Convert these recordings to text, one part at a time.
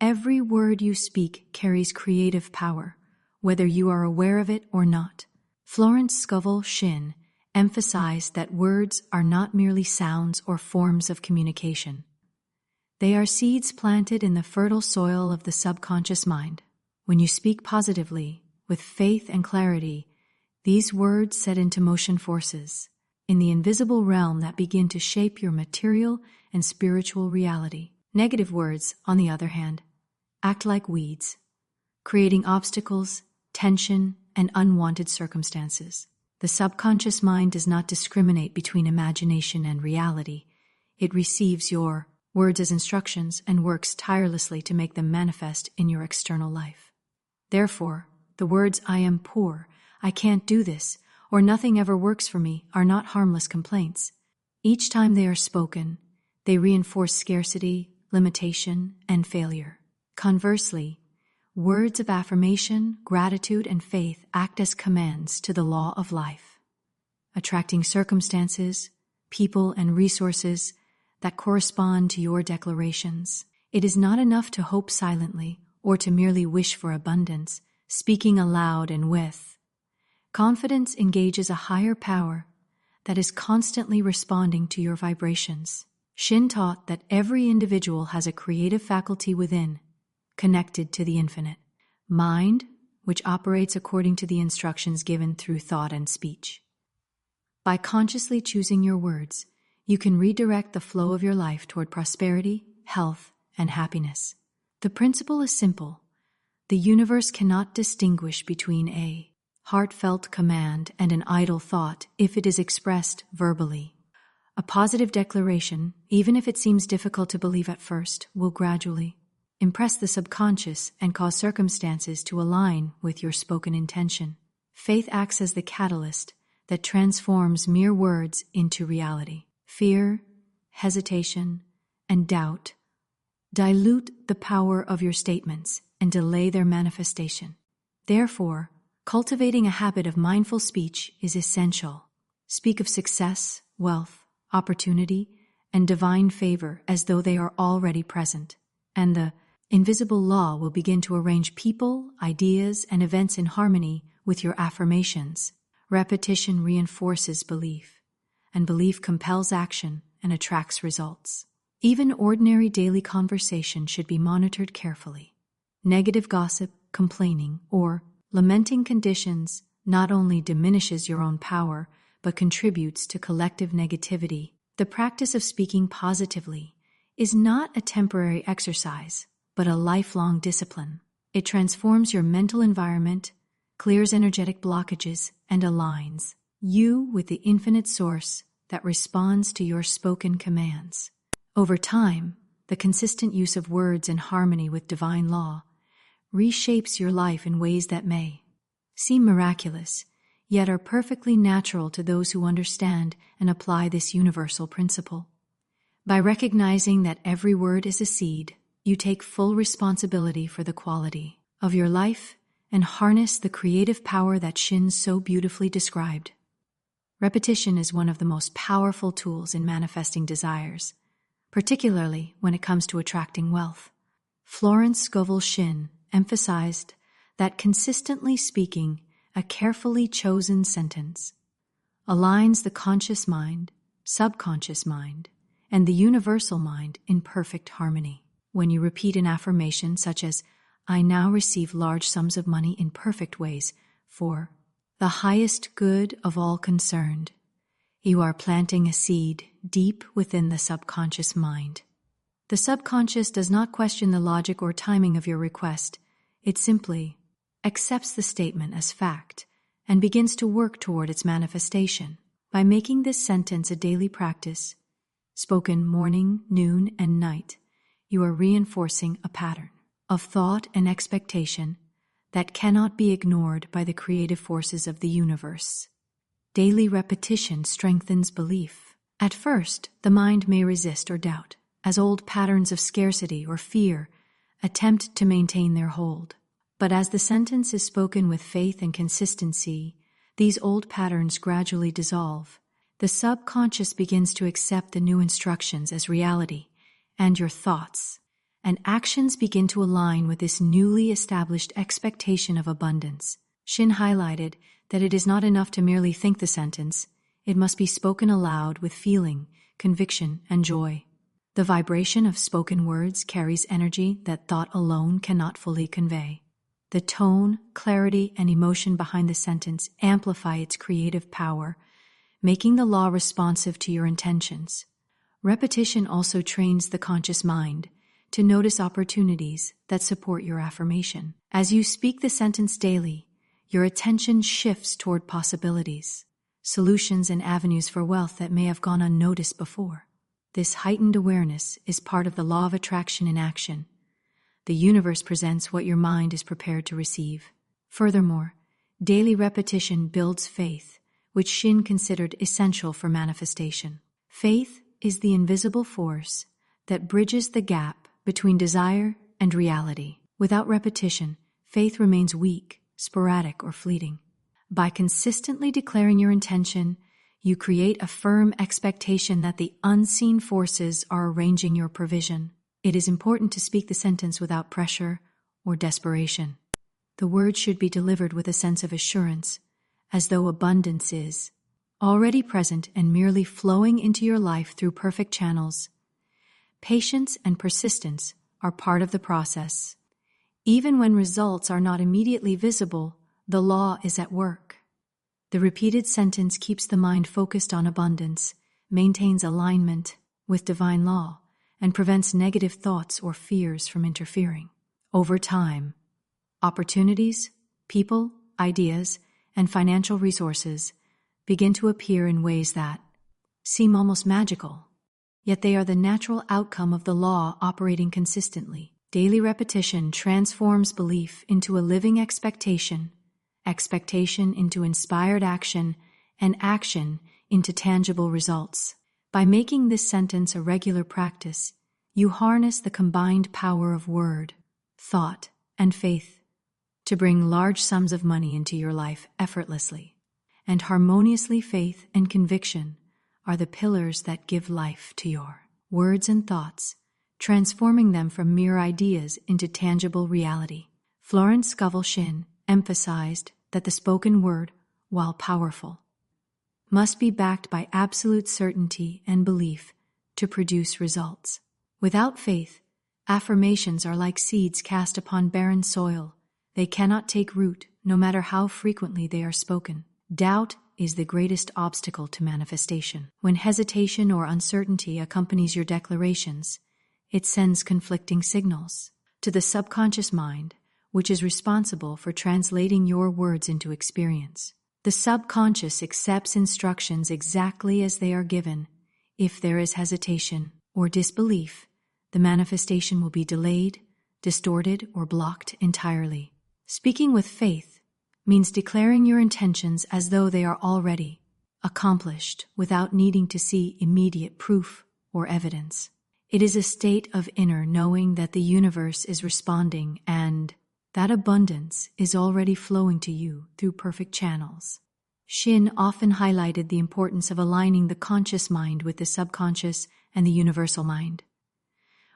Every word you speak carries creative power, whether you are aware of it or not. Florence Scovel Shinn emphasized that words are not merely sounds or forms of communication. They are seeds planted in the fertile soil of the subconscious mind. When you speak positively, with faith and clarity, these words set into motion forces in the invisible realm that begin to shape your material and spiritual reality. Negative words, on the other hand, act like weeds, creating obstacles, tension, and unwanted circumstances. The subconscious mind does not discriminate between imagination and reality. It receives your words as instructions and works tirelessly to make them manifest in your external life. Therefore, the words "I am poor," "I can't do this," or "nothing ever works for me" are not harmless complaints. Each time they are spoken, they reinforce scarcity, limitation, and failure. Conversely, words of affirmation, gratitude, and faith act as commands to the law of life, attracting circumstances, people, and resources that correspond to your declarations. It is not enough to hope silently or to merely wish for abundance. Speaking aloud and with confidence engages a higher power that is constantly responding to your vibrations. Shinn taught that every individual has a creative faculty within, connected to the infinite mind, which operates according to the instructions given through thought and speech. By consciously choosing your words, you can redirect the flow of your life toward prosperity, health, and happiness. The principle is simple. The universe cannot distinguish between a heartfelt command and an idle thought if it is expressed verbally. A positive declaration, even if it seems difficult to believe at first, will gradually impress the subconscious and cause circumstances to align with your spoken intention. Faith acts as the catalyst that transforms mere words into reality. Fear, hesitation, and doubt dilute the power of your statements and delay their manifestation. Therefore, cultivating a habit of mindful speech is essential. Speak of success, wealth, opportunity, and divine favor as though they are already present, and the invisible law will begin to arrange people, ideas, and events in harmony with your affirmations. Repetition reinforces belief, and belief compels action and attracts results. Even ordinary daily conversation should be monitored carefully. Negative gossip, complaining, or lamenting conditions not only diminishes your own power, but contributes to collective negativity. The practice of speaking positively is not a temporary exercise, but a lifelong discipline. It transforms your mental environment, clears energetic blockages, and aligns you with the infinite source that responds to your spoken commands. Over time, the consistent use of words in harmony with divine law reshapes your life in ways that may seem miraculous, yet are perfectly natural to those who understand and apply this universal principle. By recognizing that every word is a seed, you take full responsibility for the quality of your life and harness the creative power that Shinn so beautifully described. Repetition is one of the most powerful tools in manifesting desires, particularly when it comes to attracting wealth. Florence Scovel Shinn emphasized that consistently speaking a carefully chosen sentence aligns the conscious mind, subconscious mind, and the universal mind in perfect harmony. When you repeat an affirmation such as, "I now receive large sums of money in perfect ways for the highest good of all concerned," you are planting a seed deep within the subconscious mind. The subconscious does not question the logic or timing of your request. It simply accepts the statement as fact and begins to work toward its manifestation. By making this sentence a daily practice, spoken morning, noon, and night, you are reinforcing a pattern of thought and expectation that cannot be ignored by the creative forces of the universe. Daily repetition strengthens belief. At first, the mind may resist or doubt, as old patterns of scarcity or fear attempt to maintain their hold. But as the sentence is spoken with faith and consistency, these old patterns gradually dissolve. The subconscious begins to accept the new instructions as reality, and your thoughts and actions begin to align with this newly established expectation of abundance. Shinn highlighted that it is not enough to merely think the sentence, it must be spoken aloud with feeling, conviction, and joy. The vibration of spoken words carries energy that thought alone cannot fully convey. The tone, clarity, and emotion behind the sentence amplify its creative power, making the law responsive to your intentions. Repetition also trains the conscious mind to notice opportunities that support your affirmation. As you speak the sentence daily, your attention shifts toward possibilities, solutions, and avenues for wealth that may have gone unnoticed before. This heightened awareness is part of the law of attraction in action. The universe presents what your mind is prepared to receive. Furthermore, daily repetition builds faith, which Shinn considered essential for manifestation. Faith is the invisible force that bridges the gap between desire and reality. Without repetition, faith remains weak, sporadic, or fleeting. By consistently declaring your intention, you create a firm expectation that the unseen forces are arranging your provision. It is important to speak the sentence without pressure or desperation. The words should be delivered with a sense of assurance, as though abundance is already present and merely flowing into your life through perfect channels. Patience and persistence are part of the process. Even when results are not immediately visible, the law is at work. The repeated sentence keeps the mind focused on abundance, maintains alignment with divine law, and prevents negative thoughts or fears from interfering. Over time, opportunities, people, ideas, and financial resources begin to appear in ways that seem almost magical, yet they are the natural outcome of the law operating consistently. Daily repetition transforms belief into a living expectation, expectation into inspired action, and action into tangible results. By making this sentence a regular practice, you harness the combined power of word, thought, and faith to bring large sums of money into your life effortlessly. And harmoniously, faith and conviction are the pillars that give life to your words and thoughts, transforming them from mere ideas into tangible reality. Florence Scovel Shinn emphasized that the spoken word, while powerful, must be backed by absolute certainty and belief to produce results. Without faith, affirmations are like seeds cast upon barren soil. They cannot take root, no matter how frequently they are spoken. Doubt is the greatest obstacle to manifestation. When hesitation or uncertainty accompanies your declarations, it sends conflicting signals to the subconscious mind, which is responsible for translating your words into experience. The subconscious accepts instructions exactly as they are given. If there is hesitation or disbelief, the manifestation will be delayed, distorted, or blocked entirely. Speaking with faith means declaring your intentions as though they are already accomplished without needing to see immediate proof or evidence. It is a state of inner knowing that the universe is responding and that abundance is already flowing to you through perfect channels. Shinn often highlighted the importance of aligning the conscious mind with the subconscious and the universal mind.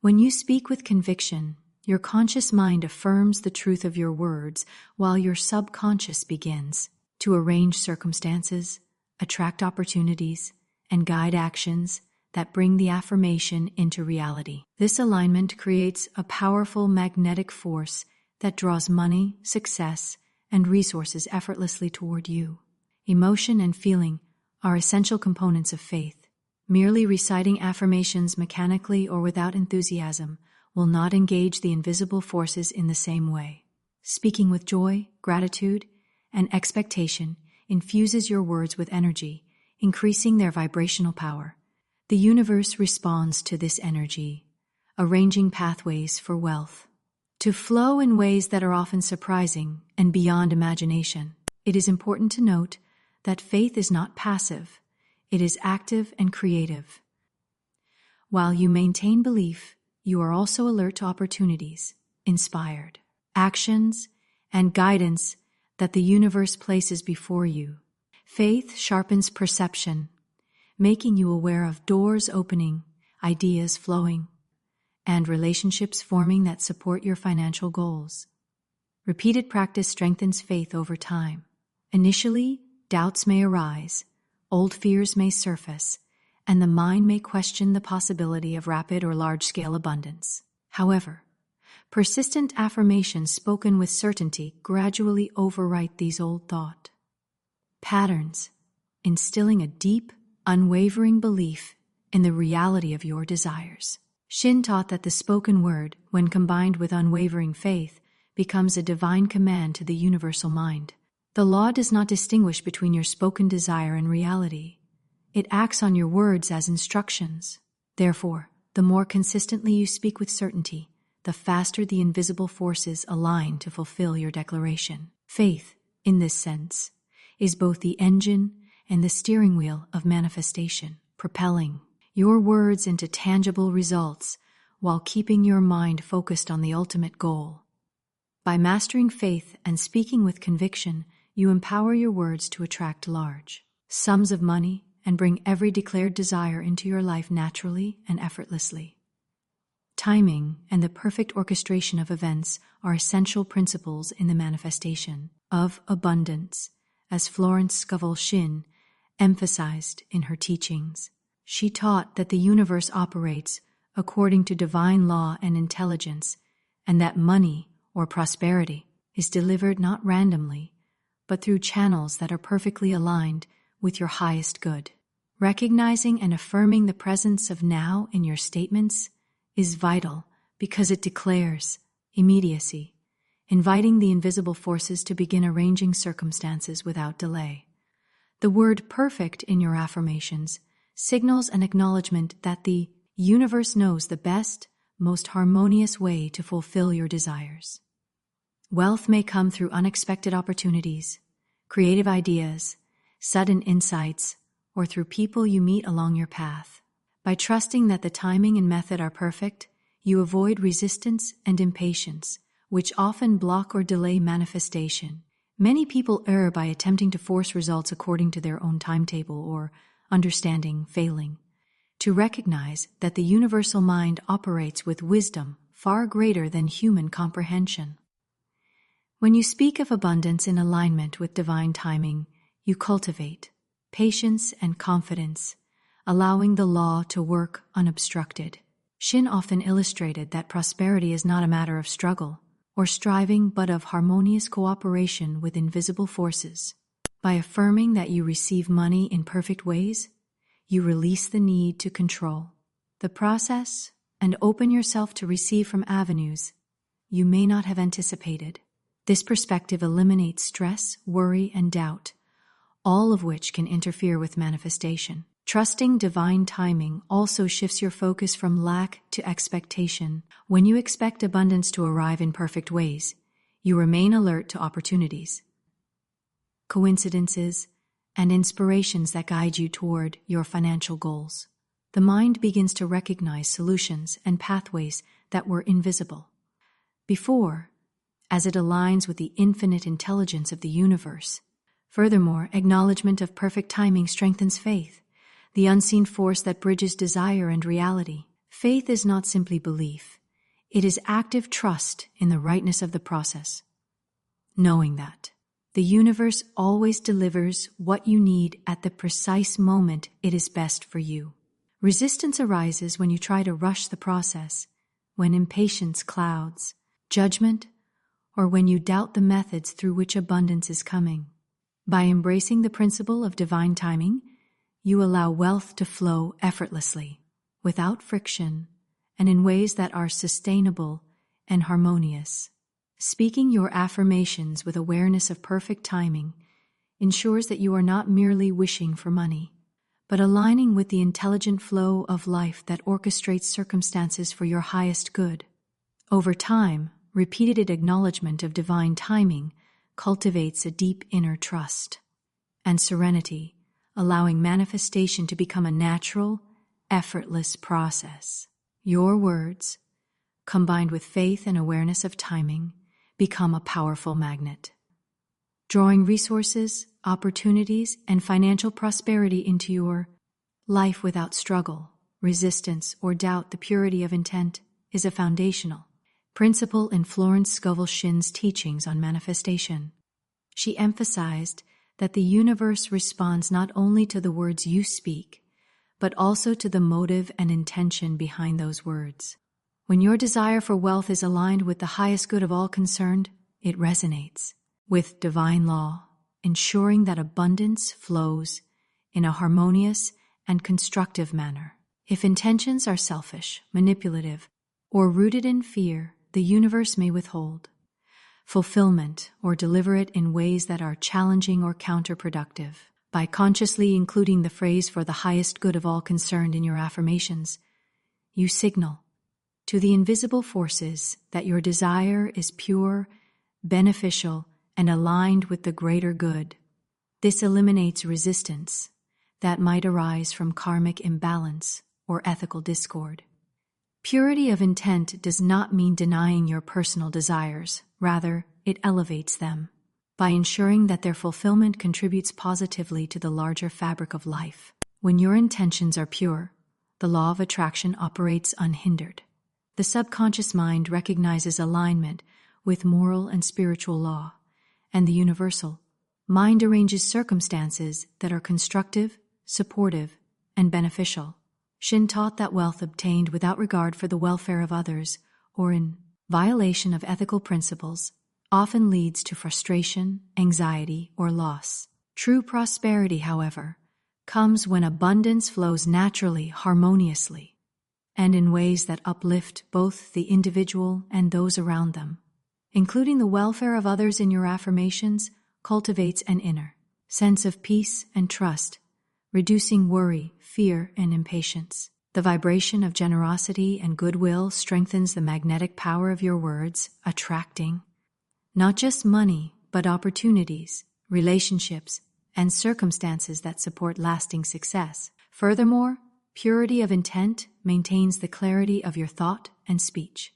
When you speak with conviction, your conscious mind affirms the truth of your words, while your subconscious begins to arrange circumstances, attract opportunities, and guide actions that bring the affirmation into reality. This alignment creates a powerful magnetic force that draws money, success, and resources effortlessly toward you. Emotion and feeling are essential components of faith. Merely reciting affirmations mechanically or without enthusiasm will not engage the invisible forces in the same way. Speaking with joy, gratitude, and expectation infuses your words with energy, increasing their vibrational power. The universe responds to this energy, arranging pathways for wealth to flow in ways that are often surprising and beyond imagination. It is important to note that faith is not passive, it is active and creative. While you maintain belief, you are also alert to opportunities, inspired actions, and guidance that the universe places before you. Faith sharpens perception, making you aware of doors opening, ideas flowing, and relationships forming that support your financial goals. Repeated practice strengthens faith over time. Initially, doubts may arise, old fears may surface, and the mind may question the possibility of rapid or large-scale abundance. However, persistent affirmations spoken with certainty gradually overwrite these old thought patterns, instilling a deep, unwavering belief in the reality of your desires. Shinn taught that the spoken word, when combined with unwavering faith, becomes a divine command to the universal mind. The law does not distinguish between your spoken desire and reality. It acts on your words as instructions. Therefore, the more consistently you speak with certainty, the faster the invisible forces align to fulfill your declaration. Faith, in this sense, is both the engine and the steering wheel of manifestation, propelling your words into tangible results while keeping your mind focused on the ultimate goal. By mastering faith and speaking with conviction, you empower your words to attract large sums of money and bring every declared desire into your life naturally and effortlessly. Timing and the perfect orchestration of events are essential principles in the manifestation of abundance, as Florence Scovel Shinn emphasized in her teachings. She taught that the universe operates according to divine law and intelligence, and that money or prosperity is delivered not randomly, but through channels that are perfectly aligned with your highest good. Recognizing and affirming the presence of now in your statements is vital because it declares immediacy, inviting the invisible forces to begin arranging circumstances without delay. The word perfect in your affirmations signals an acknowledgement that the universe knows the best, most harmonious way to fulfill your desires. Wealth may come through unexpected opportunities, creative ideas, sudden insights, or through people you meet along your path. By trusting that the timing and method are perfect, you avoid resistance and impatience, which often block or delay manifestation. Many people err by attempting to force results according to their own timetable or understanding failing to recognize that the universal mind operates with wisdom far greater than human comprehension. When you speak of abundance in alignment with divine timing, you cultivate patience and confidence, allowing the law to work unobstructed. Shinn often illustrated that prosperity is not a matter of struggle or striving, but of harmonious cooperation with invisible forces. By affirming that you receive money in perfect ways, you release the need to control the process and open yourself to receive from avenues you may not have anticipated. This perspective eliminates stress, worry, and doubt, all of which can interfere with manifestation. Trusting divine timing also shifts your focus from lack to expectation. When you expect abundance to arrive in perfect ways, you remain alert to opportunities, coincidences, and inspirations that guide you toward your financial goals. The mind begins to recognize solutions and pathways that were invisible before, as it aligns with the infinite intelligence of the universe. Furthermore, acknowledgement of perfect timing strengthens faith, the unseen force that bridges desire and reality. Faith is not simply belief. It is active trust in the rightness of the process, knowing that the universe always delivers what you need at the precise moment it is best for you. Resistance arises when you try to rush the process, when impatience clouds judgment, or when you doubt the methods through which abundance is coming. By embracing the principle of divine timing, you allow wealth to flow effortlessly, without friction, and in ways that are sustainable and harmonious. Speaking your affirmations with awareness of perfect timing ensures that you are not merely wishing for money, but aligning with the intelligent flow of life that orchestrates circumstances for your highest good. Over time, repeated acknowledgement of divine timing cultivates a deep inner trust and serenity, allowing manifestation to become a natural, effortless process. Your words, combined with faith and awareness of timing, become a powerful magnet, drawing resources, opportunities, and financial prosperity into your life without struggle, resistance, or doubt the purity of intent. is a foundational principle in Florence Scovel Shinn's teachings on manifestation. She emphasized that the universe responds not only to the words you speak, but also to the motive and intention behind those words. When your desire for wealth is aligned with the highest good of all concerned, it resonates with divine law, ensuring that abundance flows in a harmonious and constructive manner. If intentions are selfish, manipulative, or rooted in fear, the universe may withhold fulfillment or deliver it in ways that are challenging or counterproductive. By consciously including the phrase "for the highest good of all concerned" in your affirmations, you signal to the invisible forces that your desire is pure, beneficial, and aligned with the greater good. This eliminates resistance that might arise from karmic imbalance or ethical discord. Purity of intent does not mean denying your personal desires. Rather, it elevates them by ensuring that their fulfillment contributes positively to the larger fabric of life. When your intentions are pure, the law of attraction operates unhindered. The subconscious mind recognizes alignment with moral and spiritual law, and the universal mind arranges circumstances that are constructive, supportive, and beneficial. Shinn taught that wealth obtained without regard for the welfare of others or in violation of ethical principles often leads to frustration, anxiety, or loss. True prosperity, however, comes when abundance flows naturally, harmoniously, and in ways that uplift both the individual and those around them. Including the welfare of others in your affirmations cultivates an inner sense of peace and trust, reducing worry, fear, and impatience. The vibration of generosity and goodwill strengthens the magnetic power of your words, attracting not just money, but opportunities, relationships, and circumstances that support lasting success. Furthermore, purity of intent maintains the clarity of your thought and speech.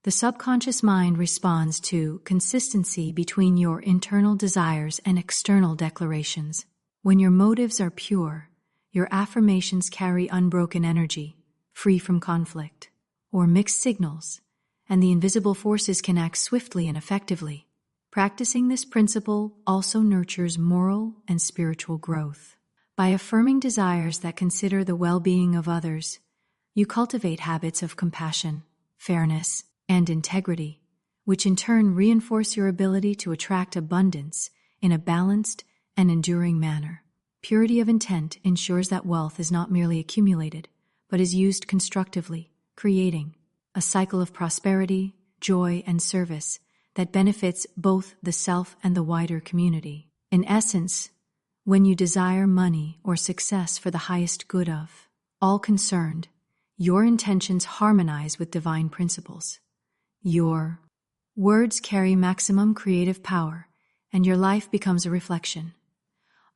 The subconscious mind responds to consistency between your internal desires and external declarations. When your motives are pure, your affirmations carry unbroken energy, free from conflict or mixed signals, and the invisible forces can act swiftly and effectively. Practicing this principle also nurtures moral and spiritual growth. By affirming desires that consider the well-being of others, you cultivate habits of compassion, fairness, and integrity, which in turn reinforce your ability to attract abundance in a balanced and enduring manner. Purity of intent ensures that wealth is not merely accumulated, but is used constructively, creating a cycle of prosperity, joy, and service that benefits both the self and the wider community. In essence, when you desire money or success for the highest good of all concerned, your intentions harmonize with divine principles. Your words carry maximum creative power, and your life becomes a reflection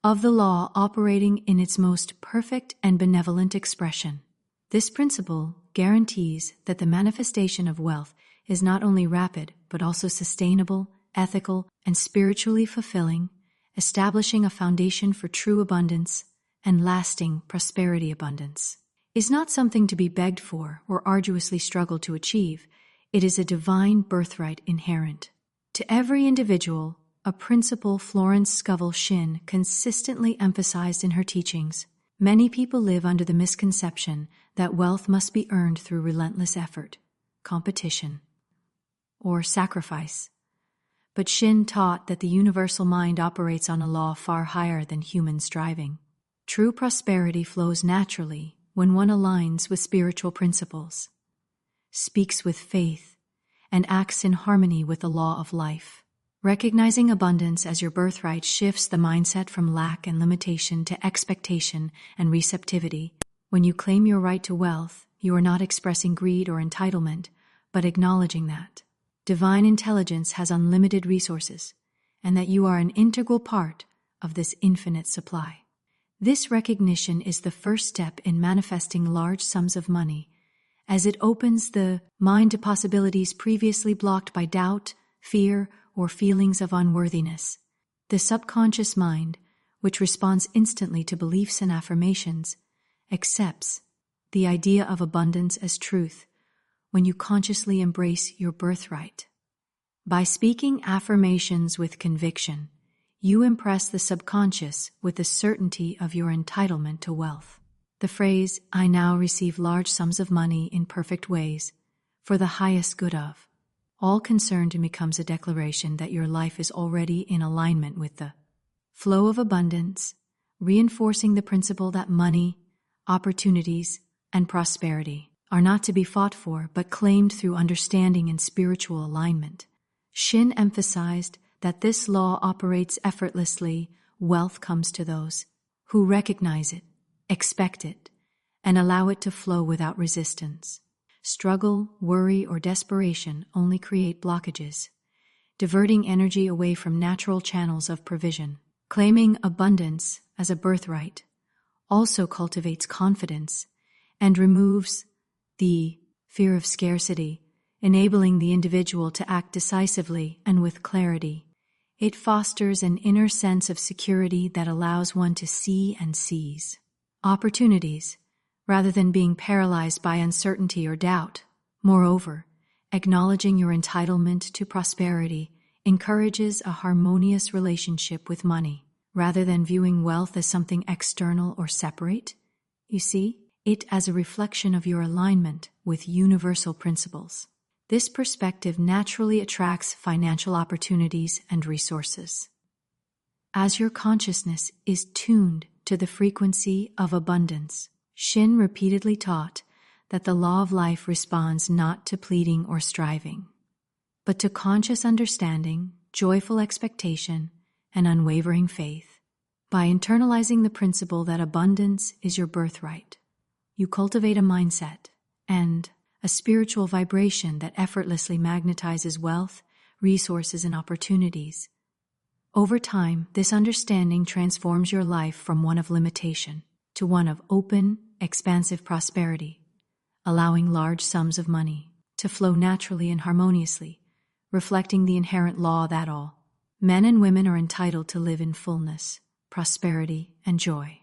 of the law operating in its most perfect and benevolent expression. This principle guarantees that the manifestation of wealth is not only rapid, but also sustainable, ethical, and spiritually fulfilling, establishing a foundation for true abundance and lasting prosperity. Abundance is not something to be begged for or arduously struggled to achieve. It is a divine birthright inherent to every individual, a principle Florence Scovel Shinn consistently emphasized in her teachings. Many people live under the misconception that wealth must be earned through relentless effort, competition, or sacrifice. But Shinn taught that the universal mind operates on a law far higher than human striving. True prosperity flows naturally when one aligns with spiritual principles, speaks with faith, and acts in harmony with the law of life. Recognizing abundance as your birthright shifts the mindset from lack and limitation to expectation and receptivity. When you claim your right to wealth, you are not expressing greed or entitlement, but acknowledging that divine intelligence has unlimited resources and that you are an integral part of this infinite supply. This recognition is the first step in manifesting large sums of money, as it opens the mind to possibilities previously blocked by doubt, fear, or feelings of unworthiness. The subconscious mind, which responds instantly to beliefs and affirmations, accepts the idea of abundance as truth when you consciously embrace your birthright. By speaking affirmations with conviction, you impress the subconscious with the certainty of your entitlement to wealth. The phrase, "I now receive large sums of money in perfect ways, for the highest good of," all concerned becomes a declaration that your life is already in alignment with the flow of abundance, reinforcing the principle that money, opportunities, and prosperity are not to be fought for but claimed through understanding and spiritual alignment. Shinn emphasized that this law operates effortlessly. Wealth comes to those who recognize it, expect it, and allow it to flow without resistance. Struggle, worry, or desperation only create blockages, diverting energy away from natural channels of provision. Claiming abundance as a birthright also cultivates confidence and removes the fear of scarcity, enabling the individual to act decisively and with clarity. It fosters an inner sense of security that allows one to see and seize opportunities rather than being paralyzed by uncertainty or doubt. Moreover, acknowledging your entitlement to prosperity encourages a harmonious relationship with money, rather than viewing wealth as something external or separate. You see it as a reflection of your alignment with universal principles. This perspective naturally attracts financial opportunities and resources. As your consciousness is tuned to the frequency of abundance, Shinn repeatedly taught that the law of life responds not to pleading or striving, but to conscious understanding, joyful expectation, and unwavering faith. By internalizing the principle that abundance is your birthright, you cultivate a mindset and a spiritual vibration that effortlessly magnetizes wealth, resources, and opportunities. Over time, this understanding transforms your life from one of limitation to one of open, expansive prosperity, allowing large sums of money to flow naturally and harmoniously, reflecting the inherent law that all men and women are entitled to live in fullness, prosperity, and joy.